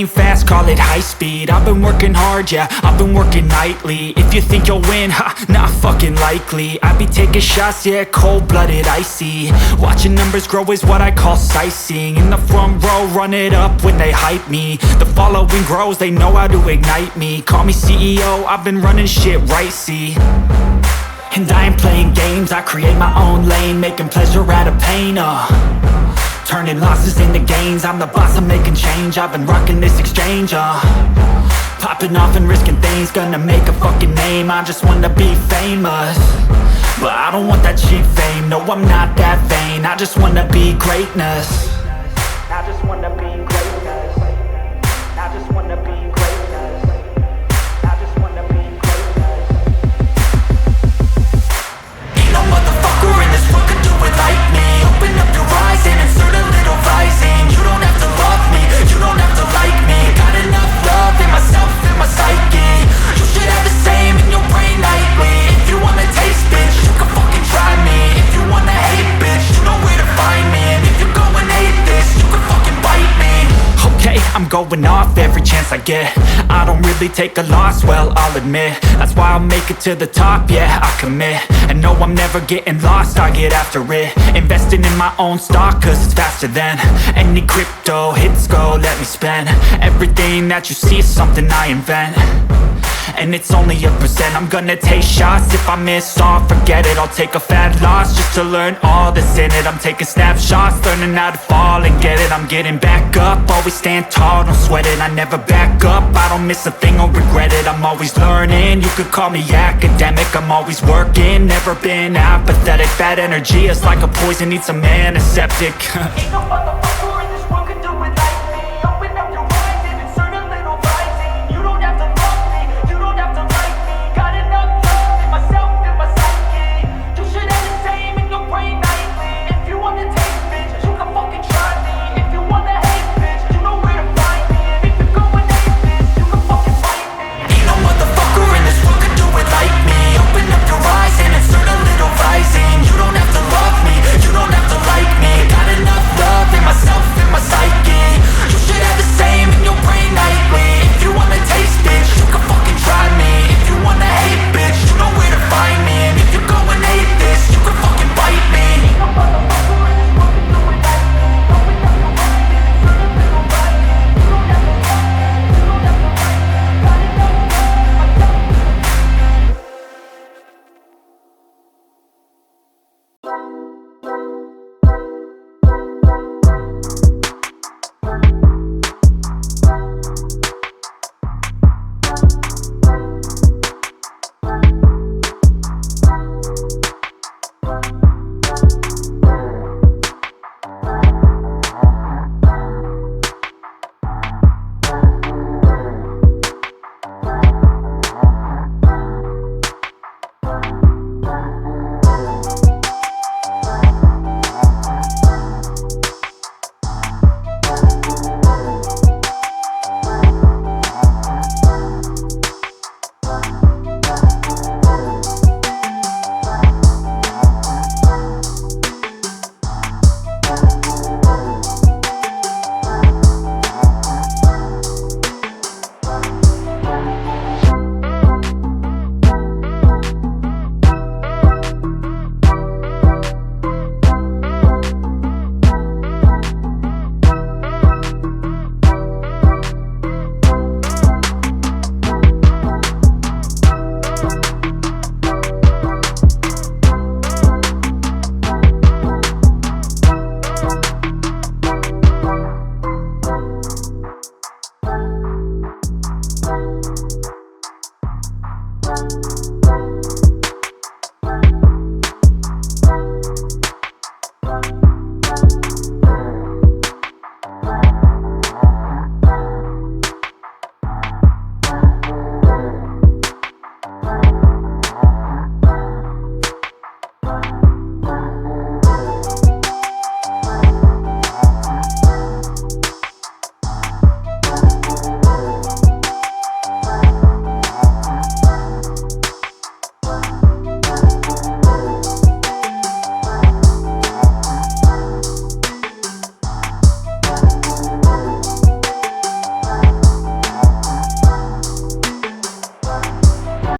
ain't fast, call it high speed. I've been working hard, yeah, I've been working nightly. If you think you'll win, ha, not fucking likely. I be taking shots, yeah, cold-blooded, icy. Watching numbers grow is what I call sightseeing. In the front row, run it up when they hype me. The following grows, they know how to ignite me. Call me CEO, I've been running shit right, see. And I ain't playing games, I create my own lane, making pleasure out of pain, turning losses into gains. I'm the boss, I'm making change. I've been rocking this exchange, popping off and risking things. Gonna make a fucking name. I just wanna be famous, but I don't want that cheap fame. No, I'm not that vain. I just wanna be greatness. I just wanna be greatness. I just wanna be greatness. I just wanna be greatness. Ain't no motherfucker in this world could do it like me. Open up your eyes and insert a little rising. You don't have to love me, you don't have to like me. Got enough love in myself, in my psyche. You should have the same in your brain nightly. If you wanna taste, bitch, you can fucking try me. If you wanna hate, bitch, you know where to find me. And if you're going hate this, you can fucking bite me. Okay, I'm going off every chance I get. I don't really take a loss, well, I'll admit. That's why I'll make it to the top, yeah, I commit. And no, I'm never getting lost, I get after it. Investing in my own stock, cause it's faster than any crypto hits go, let me spend. Everything that you see is something I invent, and it's only a percent. I'm gonna take shots, if I miss all, forget it. I'll take a fat loss just to learn all that's in it. I'm taking snapshots, learning how to fall and get it. I'm getting back up, always stand tall, don't sweat it. I never back up, I don't miss a thing or regret it. I'm always learning, you could call me academic. I'm always working, never been apathetic. Bad energy is like a poison, needs some antiseptic. Ain't no motherfucker in this world could do it like me. Open up your eyes and insert a little rising. You don't have to love me, you don't have to like me. Got enough love in myself, in my psyche. You should have the same in your brain nightly. If you wanna taste, bitch, you can fucking try me. If you wanna hate, bitch, you know where to find me. And if you're going hate this, you can fucking fight me. Ain't no motherfucker in this world could do it like me. Open up your eyes and insert a little rising. You don't have to love me, you don't have to like me. Got enough love in myself, in my psyche. You should have the same in your brain nightly. If you wanna taste, bitch, you can fucking try me. If you wanna hate, bitch, you know where to find me. And if you're going hate this, you can fucking bite me. Ain't no motherfucker in this world can do it like me. Open up your eyes and insert a little rising. You don't have to love me, you don't have to like me. Got enough love in myself.